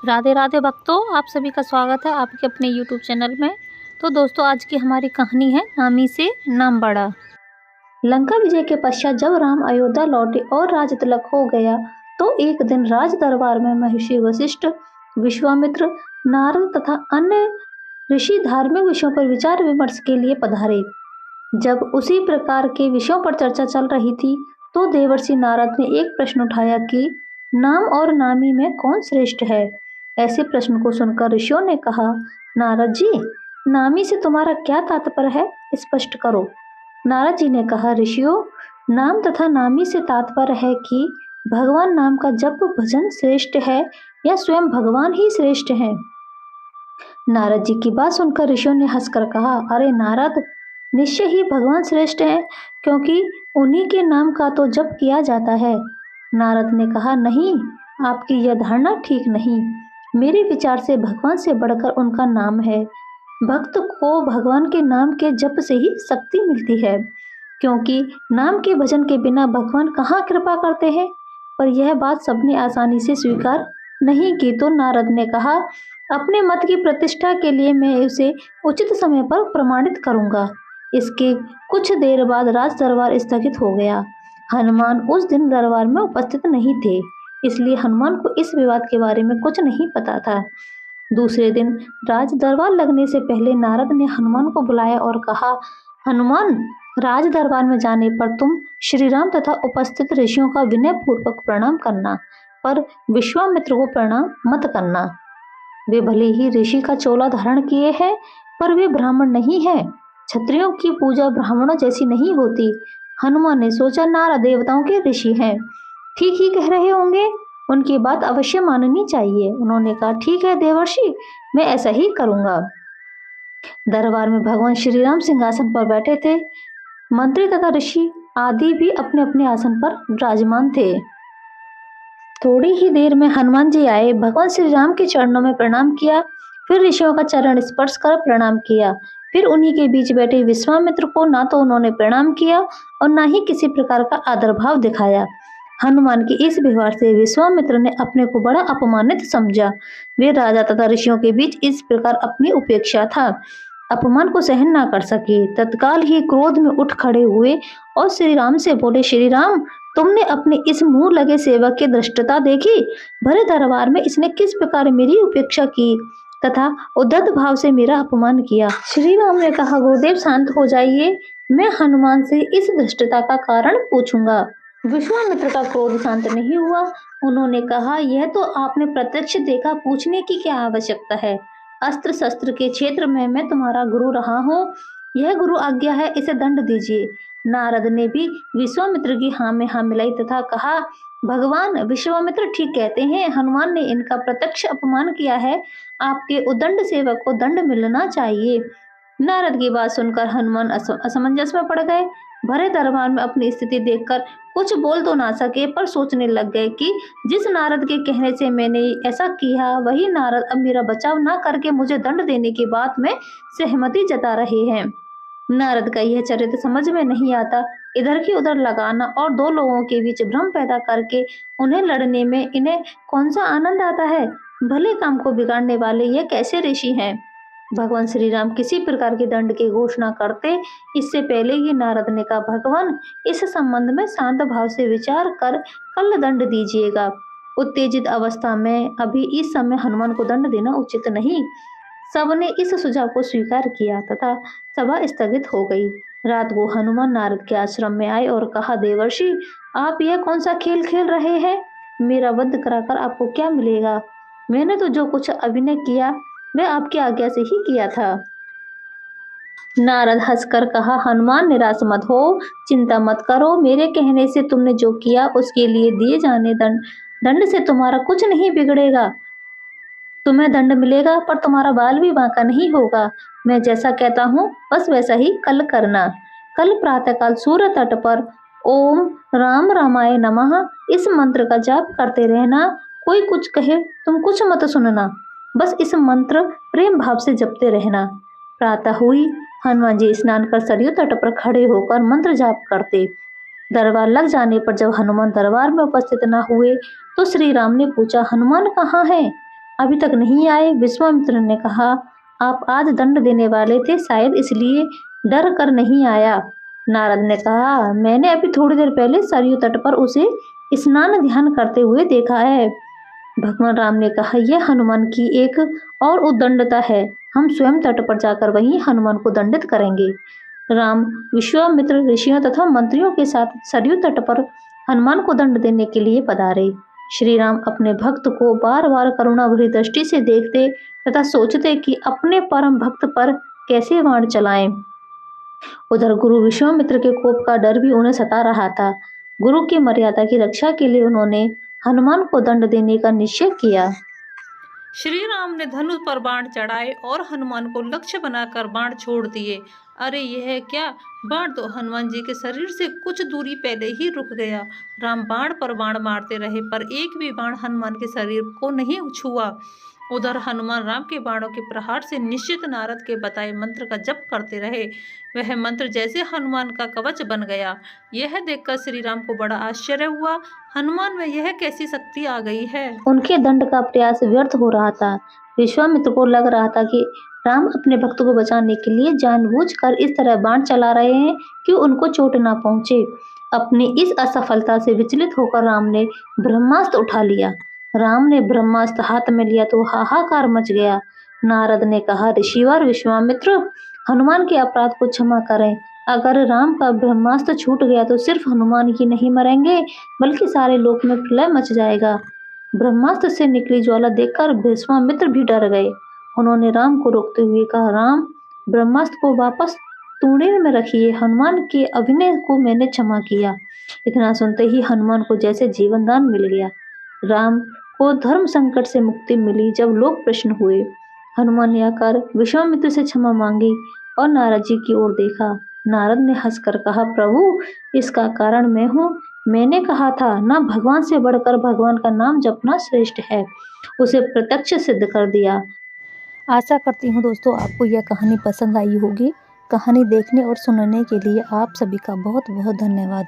राधे राधे भक्तों, आप सभी का स्वागत है आपके अपने YouTube चैनल में। तो दोस्तों, आज की हमारी कहानी है नामी से नाम बड़ा। लंका विजय के पश्चात जब राम अयोध्या लौटे और राज तिलक हो गया, तो एक दिन राज दरबार में महर्षि वशिष्ठ, विश्वामित्र, नारद तथा अन्य ऋषि धार्मिक विषयों पर विचार विमर्श के लिए पधारे। जब उसी प्रकार के विषयों पर चर्चा चल रही थी, तो देवर्षि नारद ने एक प्रश्न उठाया कि नाम और नामी में कौन श्रेष्ठ है। ऐसे प्रश्न को सुनकर ऋषियों ने कहा, नारद जी, नामी से तुम्हारा क्या तात्पर्य है, स्पष्ट करो। नारद जी ने कहा, ऋषियों, नाम तथा नामी से तात्पर्य है कि भगवान नाम का जप भजन श्रेष्ठ है या स्वयं भगवान ही श्रेष्ठ हैं। नारद जी की बात सुनकर ऋषियों ने हंसकर कहा, अरे नारद, निश्चय ही भगवान श्रेष्ठ हैं, क्योंकि उन्हीं के नाम का तो जप किया जाता है। नारद ने कहा, नहीं, आपकी यह धारणा ठीक नहीं। मेरे विचार से भगवान से बढ़कर उनका नाम है। भक्त को भगवान के नाम के जप से ही शक्ति मिलती है, क्योंकि नाम के भजन के बिना भगवान कहाँ कृपा करते हैं। पर यह बात सबने आसानी से स्वीकार नहीं की, तो नारद ने कहा, अपने मत की प्रतिष्ठा के लिए मैं उसे उचित समय पर प्रमाणित करूंगा। इसके कुछ देर बाद राज दरबार स्थगित हो गया। हनुमान उस दिन दरबार में उपस्थित नहीं थे, इसलिए हनुमान को इस विवाद के बारे में कुछ नहीं पता था। दूसरे दिन राज दरबार लगने से पहले नारद ने हनुमान को बुलाया और कहा, हनुमान, राज दरबार में जाने पर तुम श्री राम तथा उपस्थित ऋषियों का विनय पूर्वक प्रणाम करना, पर विश्वामित्र को प्रणाम मत करना। वे भले ही ऋषि का चोला धारण किए हैं, पर वे ब्राह्मण नहीं है। क्षत्रियों की पूजा ब्राह्मणों जैसी नहीं होती। हनुमान ने सोचा, नारद देवताओं के ऋषि हैं, ठीक ही कह रहे होंगे, उनकी बात अवश्य माननी चाहिए। उन्होंने कहा, ठीक है देवर्षि, मैं ऐसा ही करूंगा। दरबार में भगवान श्री राम सिंहासन पर बैठे थे। मंत्री तथा ऋषि आदि भी अपने अपने आसन पर विराजमान थे। थोड़ी ही देर में हनुमान जी आए, भगवान श्री राम के चरणों में प्रणाम किया, फिर ऋषियों का चरण स्पर्श कर प्रणाम किया। फिर उन्हीं के बीच बैठे विश्वामित्र को ना तो उन्होंने प्रणाम किया और ना ही किसी प्रकार का आदर भाव दिखाया। हनुमान के इस व्यवहार से विश्वामित्र ने अपने को बड़ा अपमानित समझा। वे राजा तथा ऋषियों के बीच इस प्रकार अपनी उपेक्षा था, अपमान को सहन ना कर सके। तत्काल ही क्रोध में उठ खड़े हुए और श्री राम से बोले, श्री राम, तुमने अपने इस मुंह लगे सेवक की धृष्टता देखी। भरे दरबार में इसने किस प्रकार मेरी उपेक्षा की तथा उद्धत भाव से मेरा अपमान किया। श्री राम ने कहा, गुरुदेव शांत हो जाइए, मैं हनुमान से इस धृष्टता का कारण पूछूंगा। विश्वामित्र का क्रोध शांत नहीं हुआ। उन्होंने कहा, यह तो आपने प्रत्यक्ष देखा, पूछने की क्या आवश्यकता है। अस्त्र शस्त्र के क्षेत्र में मैं तुम्हारा गुरु रहा हूँ, यह गुरु आज्ञा है, इसे दंड दीजिए। नारद ने भी विश्वामित्र की हाँ में हाँ मिलाई तथा कहा, भगवान विश्वामित्र ठीक कहते हैं, हनुमान ने इनका प्रत्यक्ष अपमान किया है, आपके उदंड सेवक को दंड मिलना चाहिए। नारद की बात सुनकर हनुमान असमंजस में पड़ गए। भरे दरबार में अपनी स्थिति देखकर कुछ बोल तो ना सके, पर सोचने लग गए कि जिस नारद के कहने से मैंने ऐसा किया, वही नारद अब मेरा बचाव ना करके मुझे दंड देने की बात में सहमति जता रहे हैं। नारद का यह चरित्र समझ में नहीं आता। इधर की उधर लगाना और दो लोगों के बीच भ्रम पैदा करके उन्हें लड़ने में इन्हें कौन सा आनंद आता है। भले काम को बिगाड़ने वाले ये कैसे ऋषि हैं। भगवान श्री राम किसी प्रकार के दंड की घोषणा करते इससे पहले ही नारद ने कहा, भगवान, इस संबंध में शांत भाव से विचार कर कल दंड दीजिएगा। उत्तेजित अवस्था में अभी इस समय हनुमान को दंड देना उचित नहीं। सबने इस सुझाव को स्वीकार किया तथा सभा स्थगित हो गई। रात को हनुमान नारद के आश्रम में आए और कहा, देवर्षि, आप यह कौन सा खेल खेल रहे हैं। मेरा वध कराकर आपको क्या मिलेगा। मैंने तो जो कुछ अभिनय किया वह आपकी आज्ञा से ही किया था। नारद हंसकर कहा, हनुमान, निराश मत हो, चिंता मत करो, मेरे कहने से तुमने जो किया उसके लिए दिए जाने दंड से तुम्हारा कुछ नहीं बिगड़ेगा। तुम्हें दंड मिलेगा, पर तुम्हारा बाल भी बांका नहीं होगा। मैं जैसा कहता हूँ बस वैसा ही कल करना। कल प्रातःकाल सूर्य तट पर ओम राम रामाय नमः इस मंत्र का जाप करते रहना। कोई कुछ कहे तुम कुछ मत सुनना, बस इस मंत्र प्रेम भाव से जपते रहना। प्रातः हुई, हनुमान जी स्नान कर सरयू तट पर खड़े होकर मंत्र जाप करते। दरबार लग जाने पर जब हनुमान दरबार में उपस्थित न हुए, तो श्री राम ने पूछा, हनुमान कहाँ हैं। अभी तक नहीं आए? विश्वामित्र ने कहा, आप आज दंड देने वाले थे, शायद इसलिए डर कर नहीं आया। नारद ने कहा, मैंने अभी थोड़ी देर पहले सरयू तट पर उसे स्नान ध्यान करते हुए देखा है। भगवान राम ने कहा, यह हनुमान की एक और उद्दंडता है, हम स्वयं तट पर जाकर वहीं हनुमान को दंडित करेंगे। राम विश्वामित्र ऋषियों तथा मंत्रियों के साथ सरयू तट पर हनुमान को दंड देने के लिए पधारे। श्री राम अपने भक्त को बार बार करुणा भरी दृष्टि से देखते तथा सोचते कि अपने परम भक्त पर कैसे बाण चलाएं। उधर गुरु विश्वामित्र के कोप का डर भी उन्हें सता रहा था। गुरु की मर्यादा की रक्षा के लिए उन्होंने हनुमान को दंड देने का निश्चय किया। श्री राम ने धनुष पर बाण चढ़ाए और हनुमान को लक्ष्य बनाकर बाण छोड़ दिए। अरे यह क्या! बाण तो हनुमान जी के शरीर से कुछ दूरी पहले ही रुक गया। राम बाण पर बाण मारते रहे पर एक भी बाण हनुमान के शरीर को नहीं छुआ। उधर हनुमान राम के बाणों के प्रहार से निश्चित नारद के बताए मंत्र का जप करते रहे। वह मंत्र जैसे हनुमान का कवच बन गया। यह देखकर श्री राम को बड़ा आश्चर्य हुआ। हनुमान में यह कैसी शक्ति आ गई है? उनके दंड का प्रयास व्यर्थ हो रहा था। विश्वामित्र को लग रहा था कि राम अपने भक्त को बचाने के लिए जानबूझकर इस तरह बाण चला रहे हैं कि उनको चोट ना पहुंचे। अपनी इस असफलता से विचलित होकर राम ने ब्रह्मास्त्र उठा लिया। राम ने ब्रह्मास्त्र हाथ में लिया तो हाहाकार मच गया। नारद ने कहा, ऋषिवर विश्वामित्र, हनुमान के अपराध को क्षमा करें। अगर राम का ब्रह्मास्त्र छूट गया तो सिर्फ हनुमान ही नहीं मरेंगे, बल्कि सारे लोक में प्रलय मच जाएगा। ब्रह्मास्त्र से निकली ज्वाला देखकर विश्वामित्र भी डर गए। उन्होंने राम को रोकते हुए कहा, राम, ब्रह्मास्त्र को वापस तूणीर में रखिए, हनुमान के अभिनय को मैंने क्षमा किया। इतना सुनते ही हनुमान को जैसे जीवन दान मिल गया। राम को धर्म संकट से मुक्ति मिली। जब लोग प्रश्न हुए, हनुमान ने आकर विश्वामित्र से क्षमा मांगी और नारद जी की ओर देखा। नारद ने हंसकर कहा, प्रभु, इसका कारण मैं हूँ। मैंने कहा था ना, भगवान से बढ़कर भगवान का नाम जपना श्रेष्ठ है। उसे प्रत्यक्ष सिद्ध कर दिया। आशा करती हूँ दोस्तों आपको यह कहानी पसंद आई होगी। कहानी देखने और सुनने के लिए आप सभी का बहुत बहुत धन्यवाद।